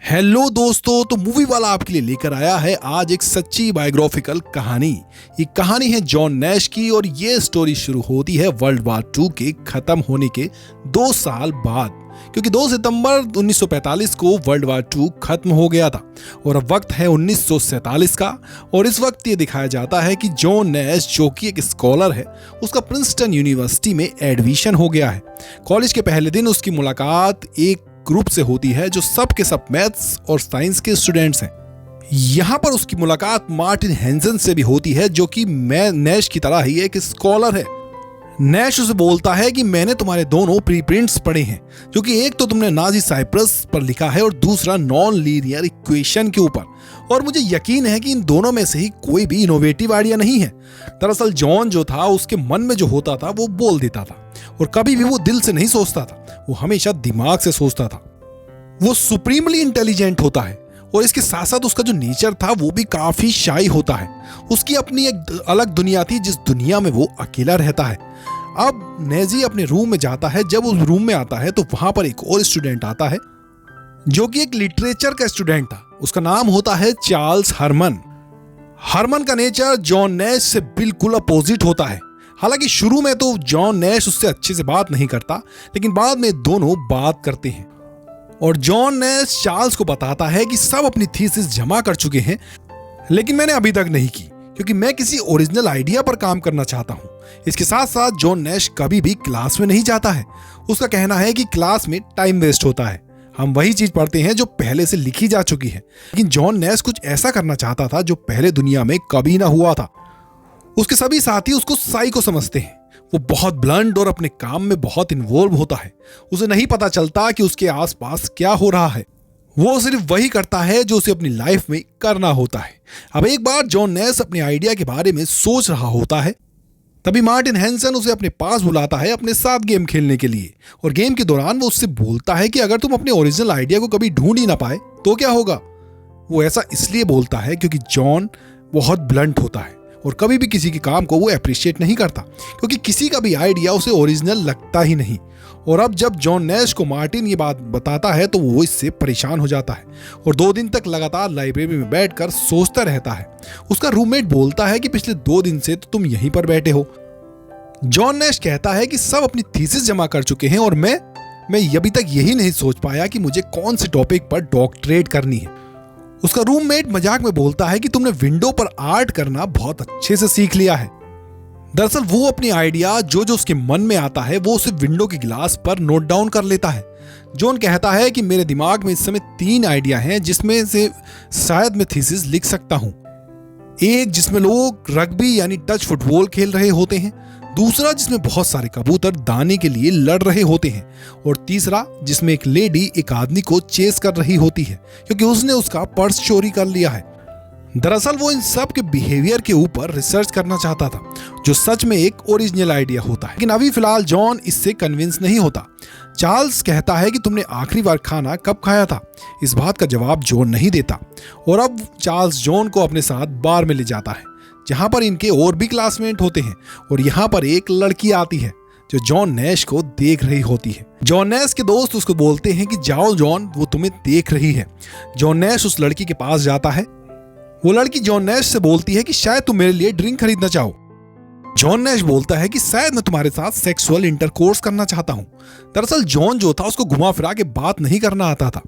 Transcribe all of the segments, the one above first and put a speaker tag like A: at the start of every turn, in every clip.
A: Hello दोस्तों, तो movie वाला आपके लिए लेकर आया है आज एक सच्ची बायोग्राफिकल कहानी। ये कहानी है जॉन नैश की और ये स्टोरी शुरू होती है वर्ल्ड वार 2 के खत्म होने के 2 साल बाद, क्योंकि 2 सितंबर 1945 को वर्ल्ड वार 2 खत्म हो गया था और अब वक्त है 1947 का। और इस वक्त ये दिखाया जाता है कि जॉन नैश, जो कि एक स्कॉलर है, उसका प्रिंसटन यूनिवर्सिटी में एडमिशन हो गया है। कॉलेज के पहले दिन उसकी मुलाकात एक ग्रुप से होती है जो सब के सब मैथ्स और साइंस के स्टूडेंट्स हैं। यहाँ पर उसकी मुलाकात मार्टिन हेंसन से भी होती है, जो कि नैश की तरह ही एक स्कॉलर है। नैश उसे बोलता है कि मैंने तुम्हारे दोनों प्रीप्रिंट्स पढ़े हैं, जो कि एक तो तुमने नाजी साइप्रस पर लिखा है और दूसरा नॉन लीनियर इक्वेशन के ऊपर, और मुझे यकीन है कि इन दोनों में से ही कोई भी इनोवेटिव आइडिया नहीं है। दरअसल जॉन जो था, उसके मन में जो होता था वो बोल देता था और कभी भी वो दिल से नहीं सोचता था, वो हमेशा दिमाग से सोचता था। वो सुप्रीमली इंटेलिजेंट होता है और इसके साथ साथ उसका जो नेचर था वो भी काफी शाई होता है। उसकी अपनी एक अलग दुनिया थी जिस दुनिया में वो अकेला रहता है। अब नेजी अपने रूम में जाता है। जब उस रूम में आता है तो वहां पर एक और स्टूडेंट आता है जो कि एक लिटरेचर का स्टूडेंट था। उसका नाम होता है चार्ल्स हरमन। हरमन का नेचर जॉन नैश से बिल्कुल अपोजिट होता है। हालांकि शुरू में तो जॉन नैश उससे अच्छे से बात नहीं करता, लेकिन बाद में दोनों बात करते हैं और जॉन नैश चार्ल्स को बताता है कि सब अपनी थीसिस जमा कर चुके हैं, लेकिन मैंने अभी तक नहीं की क्योंकि मैं किसी ओरिजिनल आइडिया पर काम करना चाहता हूं। इसके साथ साथ जॉन नैश कभी भी क्लास में नहीं जाता है। उसका कहना है कि क्लास में टाइम वेस्ट होता है, हम वही चीज पढ़ते हैं जो पहले से लिखी जा चुकी है। लेकिन जॉन नैश कुछ ऐसा करना चाहता था जो पहले दुनिया में कभी ना हुआ था। उसके सभी साथी उसको साइको समझते हैं। वो बहुत ब्लंट और अपने काम में बहुत इन्वॉल्व होता है। उसे नहीं पता चलता कि उसके आसपास क्या हो रहा है। वो सिर्फ वही करता है जो उसे अपनी लाइफ में करना होता है। अब एक बार जॉन नैश अपने आइडिया के बारे में सोच रहा होता है, तभी मार्टिन हेंसन उसे अपने पास बुलाता है अपने साथ गेम खेलने के लिए। और गेम के दौरान वो उससे बोलता है कि अगर तुम अपने ओरिजिनल आइडिया को कभी ढूंढ ही ना पाए तो क्या होगा। वो ऐसा इसलिए बोलता है क्योंकि जॉन बहुत ब्लंट होता है और कभी भी किसी के काम को वो अप्रिशिएट नहीं करता, क्योंकि किसी का भी आइडिया उसे ओरिजिनल लगता ही नहीं। और अब जब जॉन नैश को मार्टिन ये बात बताता है तो वो इससे परेशान हो जाता है और 2 दिन तक लगातार लाइब्रेरी में बैठकर सोचता रहता है। उसका रूममेट बोलता है कि पिछले 2 दिन से तो तुम यहीं पर बैठे हो। जॉन नैश कहता है कि सब अपनी थीसिस जमा कर चुके हैं और मैं अभी तक यही नहीं सोच पाया कि मुझे कौन से टॉपिक पर डॉक्टरेट करनी है। उसका रूममेट मजाक में बोलता है कि तुमने विंडो पर आर्ट करना बहुत अच्छे से सीख लिया है। दरअसल वो अपनी आइडिया जो उसके मन में आता है वो उसे विंडो के गिलास पर नोट डाउन कर लेता है। जॉन कहता है कि मेरे दिमाग में इस समय 3 आइडिया हैं जिसमें से शायद मैं थीसिस लिख सकता हूं। एक जिसमें लोग रग्बी यानी टच फुटबॉल खेल रहे होते हैं, दूसरा जिसमें बहुत सारे कबूतर दाने के लिए लड़ रहे होते हैं, और तीसरा जिसमें एक लेडी एक आदमी को चेस कर रही होती है क्योंकि उसने उसका पर्स चोरी कर लिया है। दरअसल वो इन सब के बिहेवियर के ऊपर रिसर्च करना चाहता था, जो सच में एक ओरिजिनल आइडिया होता है। लेकिन अभी फिलहाल जॉन इससे कन्विंस नहीं होता। चार्ल्स कहता है कि तुमने आखिरी बार खाना कब खाया था। इस बात का जवाब जॉन नहीं देता और अब चार्ल्स जॉन को अपने साथ बार में ले जाता है जहां पर इनके और भी क्लासमेट होते हैं। और यहाँ पर एक लड़की आती है जो जॉन नैश को देख रही होती है। जॉन नैश के दोस्त उसको बोलते हैं कि जाओ जॉन, वो तुम्हें देख रही है। जॉन नैश उस लड़की के पास जाता है। वो लड़की जॉन नैश से बोलती है कि शायद तुम मेरे लिए ड्रिंक खरीदना चाहो। जॉन नैश बोलता है कि शायद मैं तुम्हारे साथ सेक्सुअल इंटरकोर्स करना चाहता हूं। दरअसल जॉन जो था उसको घुमा फिरा के बात नहीं करना आता था।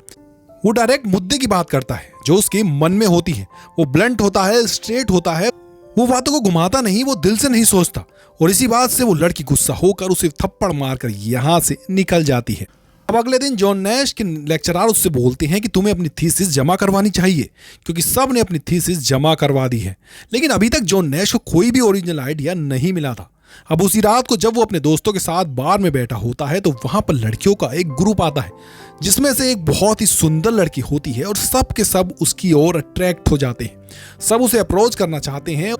A: वो डायरेक्ट मुद्दे की बात करता है जो उसके मन में होती है। वो ब्लंट होता है, स्ट्रेट होता है, वो बातों को घुमाता नहीं, वो दिल से नहीं सोचता। और इसी बात से वो लड़की गुस्सा होकर उसे थप्पड़ मारकर यहां से निकल जाती है। अब अगले दिन जॉन नैश के लेक्चरर उससे बोलते हैं कि तुम्हें अपनी थीसिस जमा करवानी चाहिए, क्योंकि सब ने अपनी थीसिस जमा करवा दी है। लेकिन अभी तक जॉन नैश को कोई भी ओरिजिनल आइडिया नहीं मिला था। अब उसी रात को जब वो अपने दोस्तों के साथ बार में बैठा होता है तो वहां पर लड़कियों का एक ग्रुप आता है जिसमें से एक बहुत ही सुंदर लड़की होती है और सब के सब उसकी ओर अट्रैक्ट हो जाते हैं। सब उसे अप्रोच करना चाहते हैं।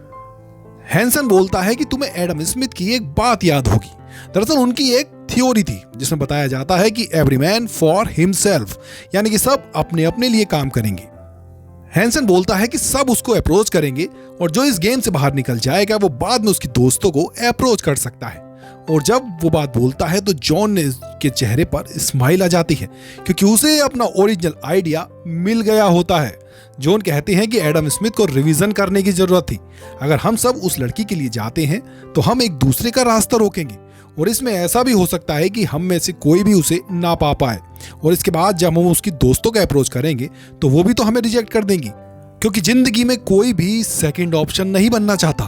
A: हेंसन बोलता है कि तुम्हें एडम स्मिथ की एक बात याद होगी। दरअसल उनकी एक थ्योरी थी जिसमें बताया जाता है कि एवरी मैन फॉर हिमसेल्फ, यानी कि सब अपने अपने लिए काम करेंगे। हेंसन बोलता है कि सब उसको अप्रोच करेंगे और जो इस गेम से बाहर निकल जाएगा वो बाद में उसके दोस्तों को अप्रोच कर सकता है। और जब वो बात बोलता है तो जॉन के चेहरे पर स्माइल आ जाती है क्योंकि उसे अपना ओरिजिनल आइडिया मिल गया होता है। जॉन कहते हैं कि एडम स्मिथ को रिवीजन करने की जरूरत थी। अगर हम सब उस लड़की के लिए जाते हैं तो हम एक दूसरे का रास्ता रोकेंगे और इसमें ऐसा भी हो सकता है कि हम में से कोई भी उसे ना पा पाए और इसके बाद जब हम उसकी दोस्तों का अप्रोच करेंगे तो वो भी तो हमें रिजेक्ट कर देंगी क्योंकि जिंदगी में कोई भी सेकंड ऑप्शन नहीं बनना चाहता।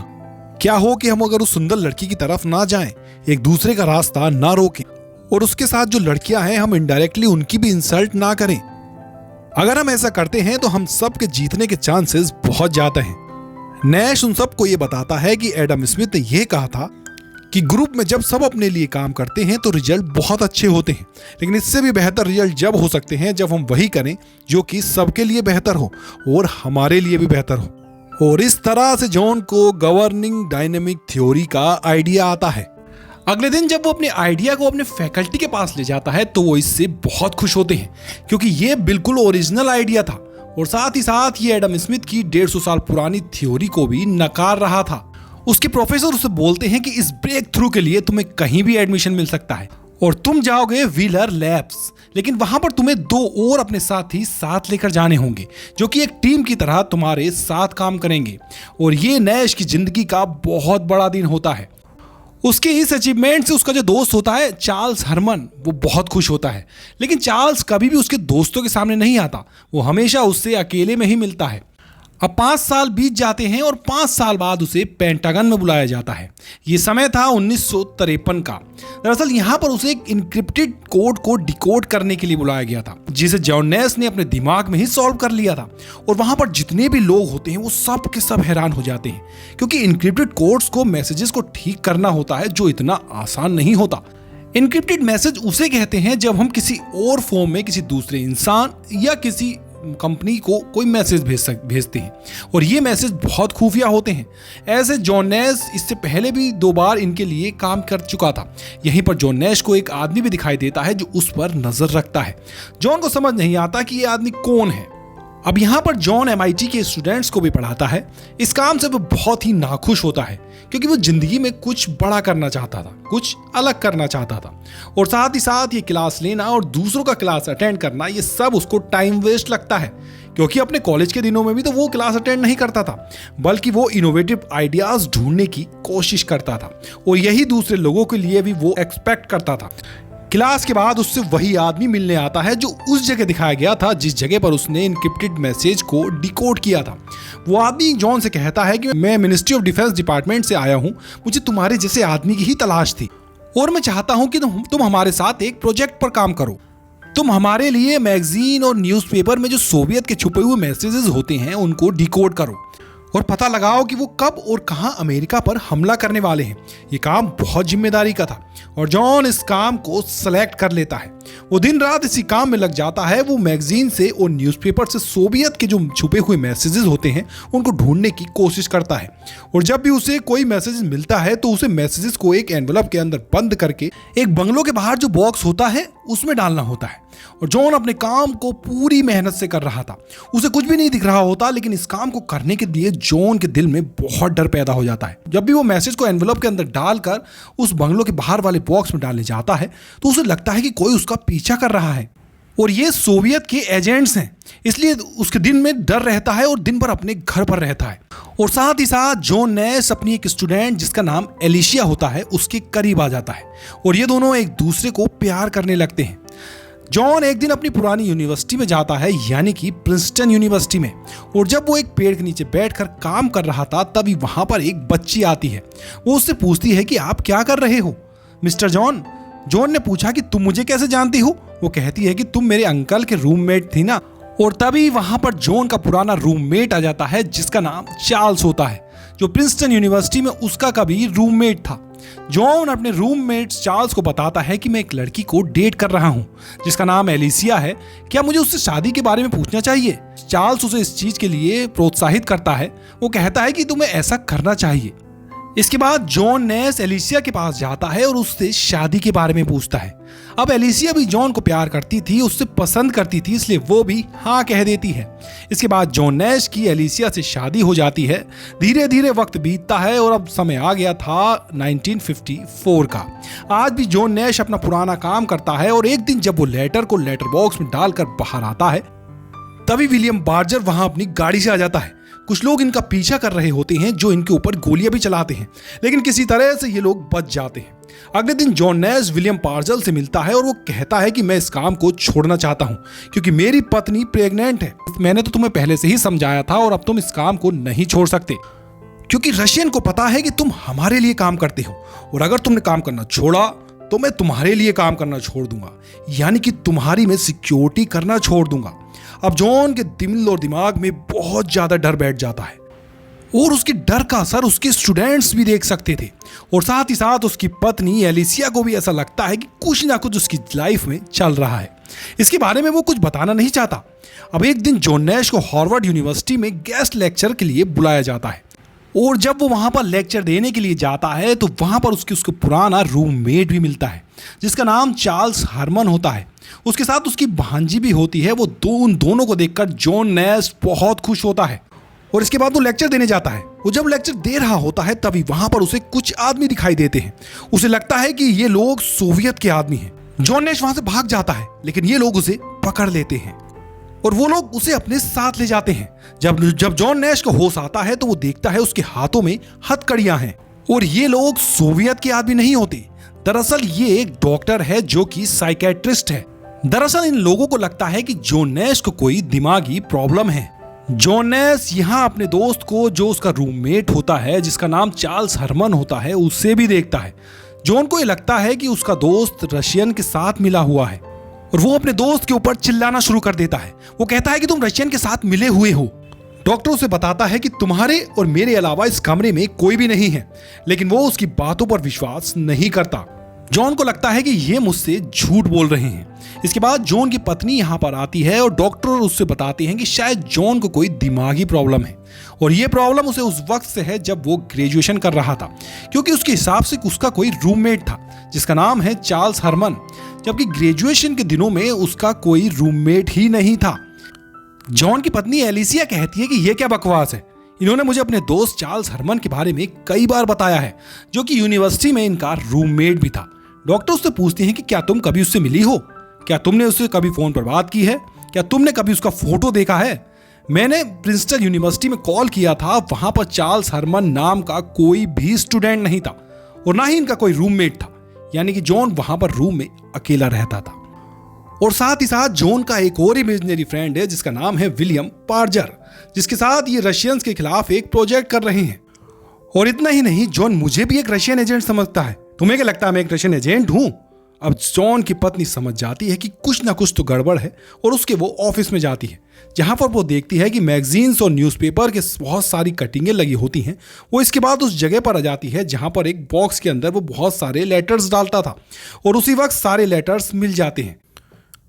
A: क्या हो कि हम अगर उस सुंदर लड़की की तरफ ना जाएं, एक दूसरे का रास्ता ना रोकें और उसके साथ जो लड़कियां हैं हम इनडायरेक्टली उनकी भी इंसल्ट ना करें। अगर हम ऐसा करते हैं तो हम सब के जीतने के चांसेस बहुत ज्यादा हैं। नैश उन सबको ये बताता है कि एडम स्मिथ ने यह कहा था कि ग्रुप में जब सब अपने लिए काम करते हैं तो रिजल्ट बहुत अच्छे होते हैं, लेकिन इससे भी बेहतर रिजल्ट जब हो सकते हैं जब हम वही करें जो कि सबके लिए बेहतर हो और हमारे लिए भी बेहतर हो। और इस तरह से जॉन को गवर्निंग डायनेमिक थ्योरी का आइडिया आता है। अगले दिन जब वो अपने आइडिया को अपने फैकल्टी के पास ले जाता है तो वो इससे बहुत खुश होते हैं क्योंकि ये बिल्कुल ओरिजिनल आइडिया था और साथ ही साथ ये एडम स्मिथ की 150 साल पुरानी थ्योरी को भी नकार रहा था। उसके प्रोफेसर उसे बोलते हैं कि इस ब्रेक थ्रू के लिए तुम्हें कहीं भी एडमिशन मिल सकता है और तुम जाओगे व्हीलर लैब्स, लेकिन वहां पर तुम्हें 2 और अपने साथी साथ लेकर जाने होंगे जो कि एक टीम की तरह तुम्हारे साथ काम करेंगे। और ये नैश की जिंदगी का बहुत बड़ा दिन होता है। उसके इस अचीवमेंट से उसका जो दोस्त होता है चार्ल्स हरमन, वो बहुत खुश होता है, लेकिन चार्ल्स कभी भी उसके दोस्तों के सामने नहीं आता, वो हमेशा उससे अकेले में ही मिलता है। अब 5 साल बीत जाते हैं और 5 साल बाद उसे पेंटागन में बुलाया जाता है। ये समय था 1953 का। दरअसल यहाँ पर उसे एक इनक्रिप्टेड कोड को डिकोड करने के लिए बुलाया गया था जिसे जॉन नैश ने अपने दिमाग में ही सॉल्व कर लिया था। और वहां पर जितने भी लोग होते हैं वो सब के सब हैरान हो जाते हैं क्योंकि इनक्रिप्टेड कोड्स को मैसेजेस को ठीक करना होता है जो इतना आसान नहीं होता। इनक्रिप्टेड मैसेज उसे कहते हैं जब हम किसी और फॉर्म में किसी दूसरे इंसान या किसी कंपनी को कोई मैसेज भेजते हैं और ये मैसेज बहुत खुफिया होते हैं। ऐसे जॉन नैश इससे पहले भी 2 बार इनके लिए काम कर चुका था। यहीं पर जॉन नैश को एक आदमी भी दिखाई देता है जो उस पर नजर रखता है। जॉन को समझ नहीं आता कि ये आदमी कौन है। अब यहाँ पर जॉन MIT के स्टूडेंट्स को भी पढ़ाता है। इस काम से वो बहुत ही नाखुश होता है क्योंकि वो जिंदगी में कुछ बड़ा करना चाहता था, कुछ अलग करना चाहता था और साथ ही साथ ये क्लास लेना और दूसरों का क्लास अटेंड करना ये सब उसको टाइम वेस्ट लगता है क्योंकि अपने कॉलेज के दिनों में भी तो वो क्लास अटेंड नहीं करता था बल्कि वो इनोवेटिव आइडियाज ढूंढने की कोशिश करता था और यही दूसरे लोगों के लिए भी वो एक्सपेक्ट करता था। क्लास के बाद उससे वही आदमी मिलने आता है जो उस जगह दिखाया गया था जिस जगह पर उसने इनक्रिप्टेड मैसेज को डिकोड किया था। वो आदमी जॉन से कहता है कि मैं मिनिस्ट्री ऑफ डिफेंस डिपार्टमेंट से आया हूं, मुझे तुम्हारे जैसे आदमी की ही तलाश थी और मैं चाहता हूं कि तुम हमारे साथ एक प्रोजेक्ट पर काम करो। तुम हमारे लिए मैगजीन और न्यूज़पेपर में जो सोवियत के छुपे हुए मैसेजेस होते हैं उनको डिकोड करो और पता लगाओ कि वो कब और कहां अमेरिका पर हमला करने वाले हैं। ये काम बहुत जिम्मेदारी का था और जॉन इस काम को सेलेक्ट कर लेता है। वो दिन रात इसी काम में लग जाता है। वो मैगजीन से और न्यूज़पेपर से सोवियत के जो छुपे हुए मैसेजेस होते हैं उनको ढूंढने की कोशिश करता है और जब भी उसे कोई मैसेज मिलता है तो उसे मैसेजेस को एक एनवलप के अंदर बंद करके एक बंगलों के बाहर जो बॉक्स होता है उसमें डालना होता है। और जॉन अपने काम को पूरी मेहनत से कर रहा था। उसे कुछ भी नहीं दिख रहा होता, लेकिन इस काम को करने के लिए जॉन के दिल में बहुत डर पैदा हो जाता है। जब भी वो मैसेज को एनवलप के अंदर डालकर उस बंगलों के बाहर वाले बॉक्स में डालने जाता है तो उसे लगता है कि कोई उसका पीछा कर रहा है और ये सोवियत के एजेंट्स हैं, इसलिए उसके दिन में डर रहता है और दिन भर अपने घर पर रहता है। और साथ ही साथ जॉन नैश अपनी एक स्टूडेंट जिसका नाम एलिशिया होता है उसके करीब आ जाता है और ये दोनों एक दूसरे को प्यार करने लगते हैं। जॉन एक दिन अपनी पुरानी यूनिवर्सिटी में जाता है यानी कि प्रिंसटन यूनिवर्सिटी में और जब वो एक पेड़ के नीचे बैठकर काम कर रहा था तभी वहां पर एक बच्ची आती है। वो उससे पूछती है कि आप क्या कर रहे हो मिस्टर जॉन। जॉन ने पूछा कि तुम मुझे कैसे जानती हो। वो कहती है कि तुम मेरे अंकल के रूममेट थी ना। और तभी वहां पर जॉन का पुराना रूममेट आ जाता है जिसका नाम चार्ल्स होता है जो प्रिंसटन यूनिवर्सिटी में उसका कभी रूममेट था। जॉन अपने रूममेट चार्ल्स को बताता है कि मैं एक लड़की को डेट कर रहा हूं जिसका नाम एलिसिया है, क्या मुझे उससे शादी के बारे में पूछना चाहिए। चार्ल्स उसे इस चीज के लिए प्रोत्साहित करता है। वो कहता है कि तुम्हें ऐसा करना चाहिए। इसके बाद जॉन नैश एलिसिया के पास जाता है और उससे शादी के बारे में पूछता है। अब एलिसिया भी जॉन को प्यार करती थी, उससे पसंद करती थी, इसलिए वो भी हाँ कह देती है। इसके बाद जॉन नैश की एलिसिया से शादी हो जाती है। धीरे धीरे वक्त बीतता है और अब समय आ गया था 1954 का। आज भी जॉन नैश अपना पुराना काम करता है और एक दिन जब वो लेटर को लेटर बॉक्स में डालकर बाहर आता है, तभी विलियम बार्जर वहां अपनी गाड़ी से आ जाता है। कुछ लोग इनका पीछा कर रहे होते हैं जो इनके ऊपर गोलियां भी चलाते हैं, लेकिन किसी तरह से ये लोग बच जाते हैं। अगले दिन जॉन नैश विलियम बार्जर से मिलता है और वो कहता है कि मैं इस काम को छोड़ना चाहता हूं क्योंकि मेरी पत्नी प्रेग्नेंट है। मैंने तो तुम्हें पहले से ही समझाया था और अब तुम इस काम को नहीं छोड़ सकते क्योंकि रशियन को पता है कि तुम हमारे लिए काम करते हो और अगर तुमने काम करना छोड़ा तो मैं तुम्हारे लिए काम करना छोड़ दूंगा, यानी कि तुम्हारी मैं सिक्योरिटी करना छोड़ दूंगा। अब जॉन के दिल और दिमाग में बहुत ज्यादा डर बैठ जाता है और उसके डर का असर उसके स्टूडेंट्स भी देख सकते थे और साथ ही साथ उसकी पत्नी एलिसिया को भी ऐसा लगता है कि कुछ ना कुछ उसकी लाइफ में चल रहा है। इसके बारे में वो कुछ बताना नहीं चाहता। अब एक दिन जॉन नैश को हार्वर्ड यूनिवर्सिटी में गेस्ट लेक्चर के लिए बुलाया जाता है और जब वो वहां पर लेक्चर देने के लिए जाता है तो वहां पर उसको पुराना रूममेट भी मिलता है जिसका नाम चार्ल्स हरमन होता है। उसके साथ उसकी भांजी भी होती है। वो उन दोनों को देखकर जॉन नैश बहुत खुश होता है और इसके बाद वो लेक्चर देने जाता है। वो जब लेक्चर दे रहा होता है तभी वहां पर उसे कुछ आदमी दिखाई देते हैं। उसे लगता है कि ये लोग सोवियत के आदमी हैं। जॉन नैश वहां से भाग जाता है लेकिन ये लोग उसे पकड़ लेते हैं और वो लोग उसे अपने साथ ले जाते हैं। जब जॉन नैश को होश आता है तो वो देखता है उसके हाथों में हथकड़ियां हैं और ये लोग सोवियत के आदमी नहीं होते। दरअसल ये एक डॉक्टर है जो कि साइकेट्रिस्ट है। दरअसल इन लोगों को लगता है कि जॉन नैश को कोई दिमागी प्रॉब्लम है। जॉन नैश यहाँ अपने दोस्त को जो उसका रूममेट होता है जिसका नाम चार्ल्स हरमन होता है उससे भी देखता है। जॉन को ये लगता है कि उसका दोस्त रशियन के साथ मिला हुआ है और वो अपने दोस्त के ऊपर चिल्लाना शुरू कर देता है। वो कहता है कि तुम रशियन के साथ मिले हुए हो। डॉक्टर उसे बताता है कि तुम्हारे और मेरे अलावा इस कमरे में कोई भी नहीं है, लेकिन वो उसकी बातों पर विश्वास नहीं करता। जॉन को लगता है कि ये मुझसे झूठ बोल रहे हैं। इसके बाद जॉन की पत्नी यहाँ पर आती है और डॉक्टर उससे बताते हैं कि शायद जॉन को कोई दिमागी प्रॉब्लम है और ये प्रॉब्लम उसे उस वक्त से है जब वो ग्रेजुएशन कर रहा था, क्योंकि उसके हिसाब से उसका कोई रूममेट था जिसका नाम है चार्ल्स हरमन, जबकि ग्रेजुएशन के दिनों में उसका कोई रूममेट ही नहीं था। जॉन की पत्नी एलिसिया कहती है कि यह क्या बकवास है, इन्होंने मुझे अपने दोस्त चार्ल्स हरमन के बारे में कई बार बताया है जो कि यूनिवर्सिटी में इनका रूममेट भी था। डॉक्टर उससे पूछते हैं कि क्या तुम कभी उससे मिली हो, क्या तुमने उससे कभी फोन पर बात की है, क्या तुमने कभी उसका फोटो देखा है। मैंने प्रिंसटन यूनिवर्सिटी में कॉल किया था, वहां पर चार्ल्स हरमन नाम का कोई भी स्टूडेंट नहीं था और ना ही इनका कोई रूममेट था, यानी कि जॉन वहां पर रूम में अकेला रहता था। और साथ ही साथ जॉन का एक और इमेजिनरी फ्रेंड है जिसका नाम है विलियम बार्जर, जिसके साथ ये रशियंस के खिलाफ एक प्रोजेक्ट कर रहे हैं। और इतना ही नहीं, जॉन मुझे भी एक रशियन एजेंट समझता है। तुम्हें क्या लगता है मैं एक रशियन एजेंट हूं? अब जॉन की पत्नी समझ जाती है कि कुछ ना कुछ तो गड़बड़ है और उसके वो ऑफिस में जाती है जहां पर वो देखती है कि मैगजीन्स और न्यूज़पेपर के बहुत सारी कटिंगें लगी होती हैं। वो इसके बाद उस जगह पर आ जाती है जहां पर एक बॉक्स के अंदर वो बहुत सारे लेटर्स डालता था और उसी वक्त सारे लेटर्स मिल जाते हैं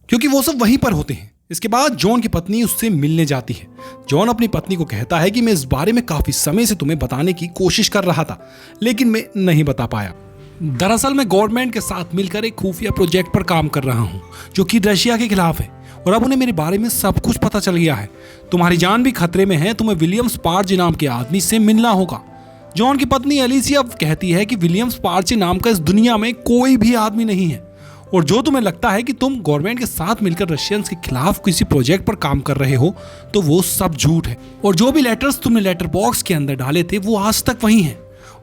A: क्योंकि वो सब वहीं पर होते हैं। इसके बाद जॉन की पत्नी उससे मिलने जाती है। जॉन अपनी पत्नी को कहता है कि मैं इस बारे में काफी समय से तुम्हें बताने की कोशिश कर रहा था लेकिन मैं नहीं बता पाया। दरअसल मैं गवर्नमेंट के साथ मिलकर एक खुफिया प्रोजेक्ट पर काम कर रहा हूं जो कि रशिया के खिलाफ है और अब उन्हें मेरे बारे में सब कुछ पता चल गया है। तुम्हारी जान भी खतरे में है, तुम्हें विलियम्स पार्चे नाम के आदमी से मिलना होगा। जॉन की पत्नी एलिसिया कहती है कि विलियम्स पार्चे नाम का इस दुनिया में कोई भी आदमी नहीं है और जो तुम्हें लगता है कि तुम गवर्नमेंट के साथ मिलकर रशियंस के खिलाफ किसी प्रोजेक्ट पर काम कर रहे हो तो वो सब झूठ है और जो भी लेटर्स तुमने लेटर बॉक्स के अंदर डाले थे वो आज तक वही हैं।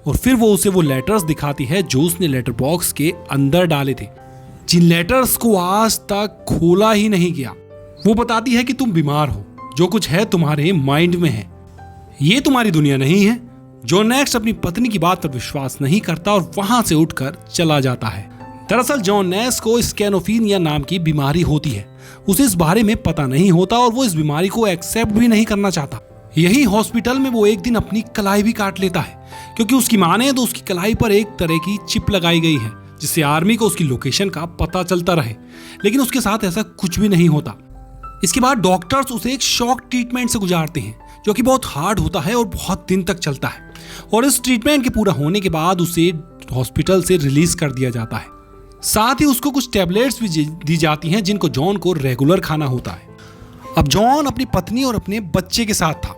A: और फिर वो उसे वो लेटर्स दिखाती है जो उसने लेटर बॉक्स के अंदर डाले थे, जिन लेटर्स को आज तक खोला ही नहीं गया। वो बताती है कि तुम बीमार हो, जो कुछ है तुम्हारे माइंड में है, ये तुम्हारी दुनिया नहीं है। जॉन नैश अपनी पत्नी की बात पर विश्वास नहीं करता और वहां से उठकर चला जाता है। दरअसल जॉन नैश को स्कैनोफीनिया नाम की बीमारी होती है। उसे इस बारे में पता नहीं होता और वो इस बीमारी को एक्सेप्ट भी नहीं करना चाहता। यही हॉस्पिटल में वो एक दिन अपनी कलाई भी काट लेता है क्योंकि उसकी माने तो उसकी कलाई पर एक तरह की चिप लगाई गई है जिससे आर्मी को उसकी लोकेशन का पता चलता रहे, लेकिन उसके साथ ऐसा कुछ भी नहीं होता।
B: इसके बाद डॉक्टर्स उसे एक शॉक ट्रीटमेंट से गुजारते हैं जो कि बहुत हार्ड होता है और बहुत दिन तक चलता है। और इस ट्रीटमेंट के पूरा होने के बाद उसे हॉस्पिटल से रिलीज कर दिया जाता है। साथ ही उसको कुछ टैबलेट्स भी दी जाती हैं जिनको जॉन को रेगुलर खाना होता है। अब जॉन अपनी पत्नी और अपने बच्चे के साथ था।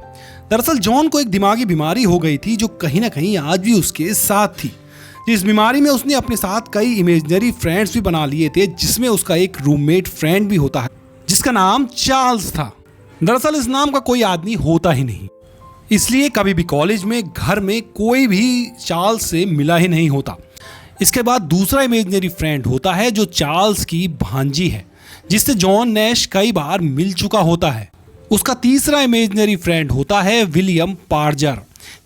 B: दरअसल जॉन को एक दिमागी बीमारी हो गई थी जो कहीं ना कहीं आज भी उसके साथ थी। जिस बीमारी में उसने अपने साथ कई इमेजिनरी फ्रेंड्स भी बना लिए थे, जिसमें उसका एक रूममेट फ्रेंड भी होता है जिसका नाम चार्ल्स था। दरअसल इस नाम का कोई आदमी होता ही नहीं, इसलिए कभी भी कॉलेज में, घर में कोई भी चार्ल्स से मिला ही नहीं होता। इसके बाद दूसरा इमेजिनरी फ्रेंड होता है जो चार्ल्स की भांजी है, जिससे जॉन नैश कई बार मिल चुका होता है। उसका तीसरा इमेजिनरी फ्रेंड होता है विलियम पार्जर,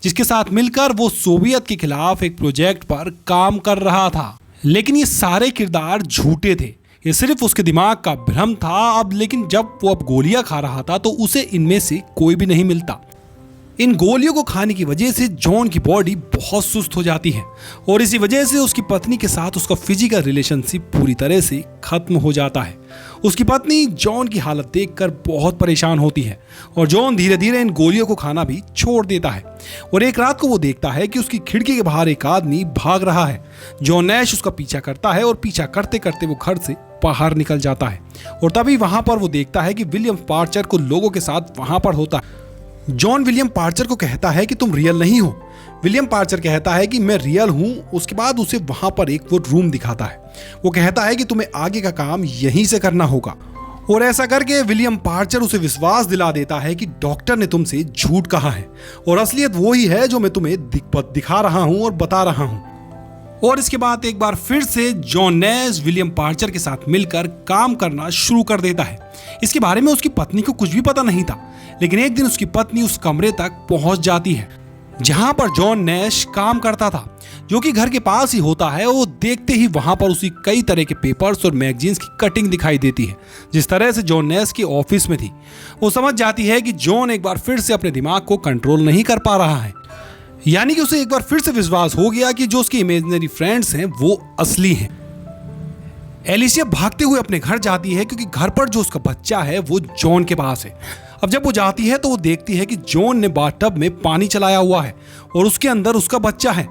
B: जिसके साथ मिलकर वो सोवियत के खिलाफ एक प्रोजेक्ट पर काम कर रहा था। लेकिन ये सारे किरदार झूठे थे, ये सिर्फ उसके दिमाग का भ्रम था। लेकिन जब वो गोलियां खा रहा था तो उसे इनमें से कोई भी नहीं मिलता। इन गोलियों को खाने की वजह से जॉन की बॉडी बहुत सुस्त हो जाती है और इसी वजह से उसकी पत्नी के साथ उसका फिजिकल रिलेशनशिप पूरी तरह से खत्म हो जाता है। उसकी पत्नी जॉन की हालत देखकर बहुत परेशान होती है और जॉन धीरे धीरे इन गोलियों को खाना भी छोड़ देता है। और एक रात को वो देखता है कि उसकी खिड़की के बाहर एक आदमी भाग रहा है। जॉन नैश उसका पीछा करता है और पीछा करते करते वो घर से बाहर निकल जाता है। और तभी वहां पर वो देखता है कि विलियम पार्चर को लोगों के साथ वहां पर होता है। जॉन विलियम पार्चर को कहता है कि तुम रियल नहीं हो। विलियम पार्चर कहता है कि मैं रियल हूं। उसके बाद उसे वहां पर एक वो रूम दिखाता है। वो कहता है कि तुम्हें आगे का काम यहीं से करना होगा। और ऐसा करके विलियम पार्चर उसे विश्वास दिला देता है कि डॉक्टर ने तुमसे झूठ कहा है और असलियत वो ही है जो मैं तुम्हें दिखा रहा हूं और बता रहा हूं। और इसके बाद एक बार फिर से जॉन नैश विलियम पार्चर के साथ मिलकर काम करना शुरू कर देता है। इसके बारे में उसकी पत्नी को कुछ भी पता नहीं था, लेकिन एक दिन उसकी पत्नी उस कमरे तक पहुंच जाती है जहां पर जॉन नैश काम करता था, जो कि घर के पास ही होता है। वो देखते ही वहां पर उसी कई तरह के पेपर्स और मैगजीन्स की कटिंग दिखाई देती है जिस तरह से जॉन नैश की ऑफिस में थी। वो समझ जाती है कि जॉन एक बार फिर से अपने दिमाग को कंट्रोल नहीं कर पा रहा है, यानी कि उसे एक बार फिर से विश्वास हो गया कि जो उसके इमेजिनरी फ्रेंड्स हैं वो असली हैं। एलिसिया भागते हुए अपने घर जाती है क्योंकि घर पर जो उसका बच्चा है वो जॉन के पास है। अब जब वो जाती है तो वो देखती है कि जॉन ने बाथटब में पानी चलाया हुआ है और उसके अंदर उसका बच्चा है।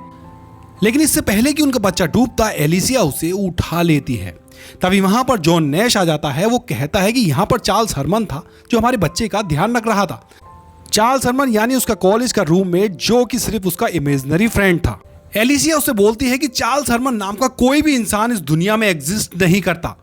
B: लेकिन इससे पहले कि उनका बच्चा डूबता, एलिसिया उसे उठा लेती है। तभी वहां पर जॉन नैश आ जाता है। वो कहता है कि यहाँ पर चार्ल्स हरमन था जो हमारे बच्चे का ध्यान रख रहा था। चार्ल्स हरमन यानी उसका कॉलेज का रूममेट, जो कि सिर्फ उसका इमेजिनरी फ्रेंड था। एलिसिया उससे बोलती है कि चार्ल्स हरमन नाम का कोई भी इंसान इस दुनिया में एग्जिस्ट नहीं करता।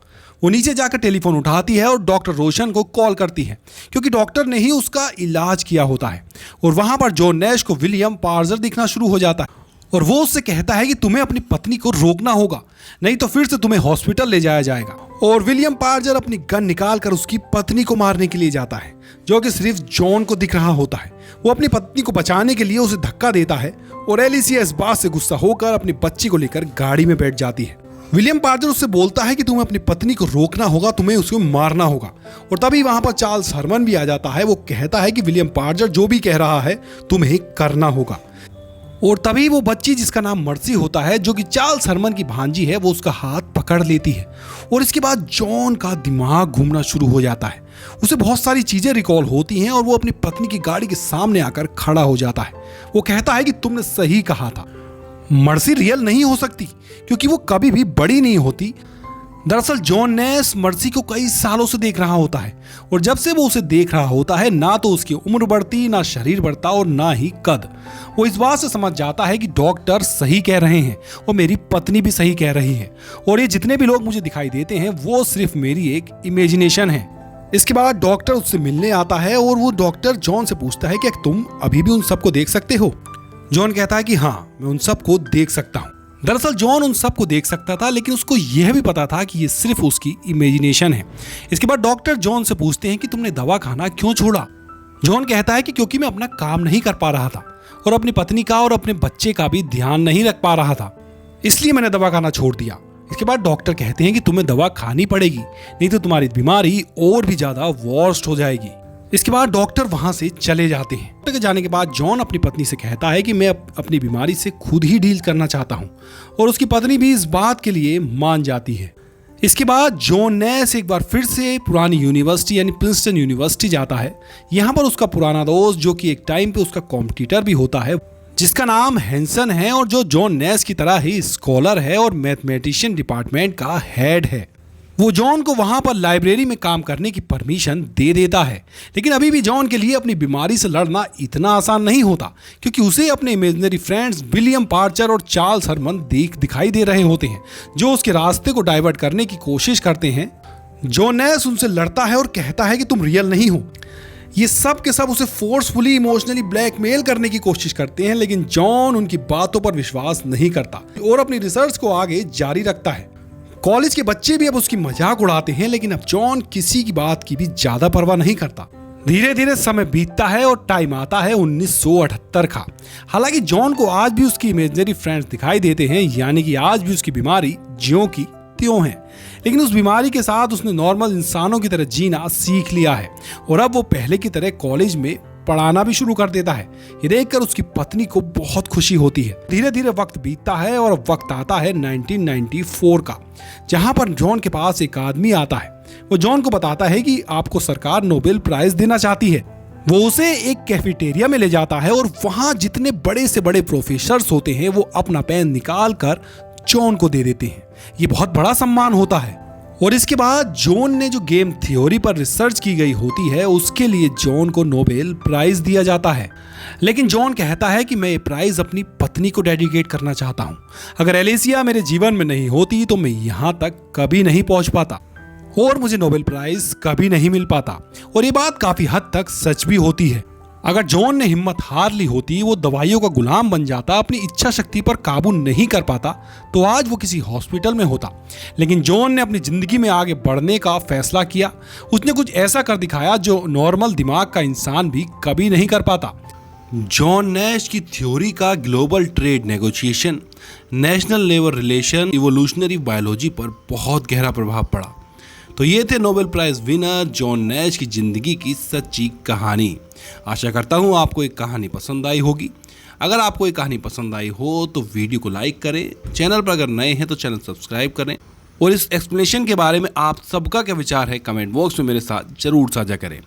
B: वो नीचे जाकर टेलीफोन उठाती है और डॉक्टर रोशन को कॉल करती है क्योंकि डॉक्टर ने ही उसका इलाज किया होता है। और वहां पर जॉन नैश को विलियम पार्जर दिखना शुरू हो जाता है और वो उससे कहता है कि तुम्हें अपनी पत्नी को रोकना होगा, नहीं तो फिर से तुम्हें हॉस्पिटल ले जाया जाएगा। और विलियम पार्जर अपनी गन निकालकर उसकी पत्नी को मारने के लिए जाता है, जो कि सिर्फ जॉन को दिख रहा होता है। वो अपनी पत्नी को बचाने के लिए उसे धक्का देता है और एलिसिया इस बात से गुस्सा होकर अपनी बच्ची को लेकर गाड़ी में बैठ जाती है। विलियम पार्जर उससे बोलता है कि तुम्हें अपनी पत्नी को रोकना होगा, तुम्हें उसको मारना होगा। और तभी वहां पर चार्ल्स हरमन भी आ जाता है। वो कहता है कि विलियम पार्जर जो भी कह रहा है तुम्हें करना होगा। और तभी वो बच्ची जिसका नाम मर्सी होता है, जो कि चार्ल्स हरमन की भांजी है, वो उसका हाथ पकड़ लेती है। और इसके बाद जॉन का दिमाग घूमना शुरू हो जाता है। उसे बहुत सारी चीजें रिकॉल होती हैं और वो अपनी पत्नी की गाड़ी के सामने आकर खड़ा हो जाता है। वो कहता है कि तुमने सही कहा था, मर्सी रियल नहीं हो सकती क्योंकि वो कभी भी बड़ी नहीं होती। दरअसल जॉन नैश मर्सी को कई सालों से देख रहा होता है और जब से वो उसे देख रहा होता है, ना तो उसकी उम्र बढ़ती, ना शरीर बढ़ता और ना ही कद। वो इस बात से समझ जाता है कि डॉक्टर सही कह रहे हैं और मेरी पत्नी भी सही कह रही है और ये जितने भी लोग मुझे दिखाई देते हैं वो सिर्फ मेरी एक इमेजिनेशन है। इसके बाद डॉक्टर उससे मिलने आता है और वो डॉक्टर जॉन से पूछता है कि तुम अभी भी उन सबको देख सकते हो। जॉन कहता है कि हाँ, मैं उन सबको देख सकता हूँ। दरअसल जॉन उन सबको देख सकता था, लेकिन उसको यह भी पता था कि ये सिर्फ उसकी इमेजिनेशन है। इसके बाद डॉक्टर जॉन से पूछते हैं कि तुमने दवा खाना क्यों छोड़ा। जॉन कहता है कि क्योंकि मैं अपना काम नहीं कर पा रहा था और अपनी पत्नी का और अपने बच्चे का भी ध्यान नहीं रख पा रहा था, इसलिए मैंने दवा खाना छोड़ दिया। इसके बाद डॉक्टर कहते हैं कि तुम्हें दवा खानी पड़ेगी, नहीं तो तुम्हारी बीमारी और भी ज्यादा वर्स्ट हो जाएगी। इसके बाद डॉक्टर वहां से चले जाते हैं। डॉक्टर के जाने के बाद जॉन अपनी पत्नी से कहता है कि मैं अपनी बीमारी से खुद ही डील करना चाहता हूं और उसकी पत्नी भी इस बात के लिए मान जाती है। इसके बाद जॉन नैश एक बार फिर से पुरानी यूनिवर्सिटी यानी प्रिंसटन यूनिवर्सिटी जाता है। यहाँ पर उसका पुराना दोस्त जो कि एक टाइम पे उसका कॉम्पिटिटर भी होता है, जिसका नाम हैंसन है और जो जॉन नैश की तरह ही स्कॉलर है और मैथमेटिशियन डिपार्टमेंट का हेड है। वो जॉन को वहां पर लाइब्रेरी में काम करने की परमिशन दे देता है, लेकिन अभी भी जॉन के लिए अपनी बीमारी से लड़ना इतना आसान नहीं होता, क्योंकि उसे अपने इमेजिनरी फ्रेंड्स विलियम पार्चर और चार्ल्स हरमन दिखाई दे रहे होते हैं, जो उसके रास्ते को डाइवर्ट करने की कोशिश करते हैं। जॉन नैश उनसे लड़ता है और कहता है कि तुम रियल नहीं हो। ये सब के सब उसे फोर्सफुली इमोशनली ब्लैकमेल करने की कोशिश करते हैं, लेकिन जॉन उनकी बातों पर विश्वास नहीं करता और अपनी रिसर्च को आगे जारी रखता है। कॉलेज के बच्चे भी अब उसकी मजाक उड़ाते हैं, लेकिन अब जॉन किसी की बात की भी ज्यादा परवाह नहीं करता। धीरे धीरे समय बीतता है और टाइम आता है 1978 का। हालांकि जॉन को आज भी उसकी इमेजिनरी फ्रेंड्स दिखाई देते हैं, यानी कि आज भी उसकी बीमारी ज्यों की त्यों है, लेकिन उस बीमारी के साथ उसने नॉर्मल इंसानों की तरह जीना सीख लिया है और अब वो पहले की तरह कॉलेज में पढ़ाना भी शुरू कर देता है। ये देखकर उसकी पत्नी को बहुत खुशी होती है। धीरे धीरे वक्त बीतता है और अब वक्त आता है 1994 का, जहां पर जॉन के पास एक आदमी आता है। वो जॉन को बताता है कि आपको सरकार नोबेल प्राइज देना चाहती है। वो उसे एक कैफेटेरिया में ले जाता है और वहां जितने बड़े से बड़े प्रोफेसर्स होते हैं वो अपना पेन निकाल कर जॉन को दे देते हैं। ये बहुत बड़ा सम्मान होता है। और इसके बाद जॉन ने जो गेम थ्योरी पर रिसर्च की गई होती है उसके लिए जॉन को नोबेल प्राइज दिया जाता है, लेकिन जॉन कहता है कि मैं ये प्राइज अपनी पत्नी को डेडिकेट करना चाहता हूँ। अगर एलिसिया मेरे जीवन में नहीं होती तो मैं यहाँ तक कभी नहीं पहुँच पाता और मुझे नोबेल प्राइज कभी नहीं मिल पाता। और ये बात काफी हद तक सच भी होती है। अगर जॉन ने हिम्मत हार ली होती, वो दवाइयों का गुलाम बन जाता, अपनी इच्छा शक्ति पर काबू नहीं कर पाता, तो आज वो किसी हॉस्पिटल में होता। लेकिन जॉन ने अपनी जिंदगी में आगे बढ़ने का फैसला किया। उसने कुछ ऐसा कर दिखाया जो नॉर्मल दिमाग का इंसान भी कभी नहीं कर पाता। जॉन नैश की थ्योरी का global trade negotiation, national labour relation, evolutionary biology पर बहुत गहरा प्रभाव पड़ा। तो ये थे Nobel prize winner John Nash की जिंदगी की सच्ची कहानी। आशा करता हूँ आपको एक कहानी पसंद आई होगी। अगर आपको एक कहानी पसंद आई हो तो वीडियो को लाइक करें। चैनल पर अगर नए हैं तो चैनल सब्सक्राइब करें और इस एक्सप्लेनेशन के बारे में आप सबका क्या विचार है कमेंट बॉक्स में मेरे साथ जरूर साझा करें।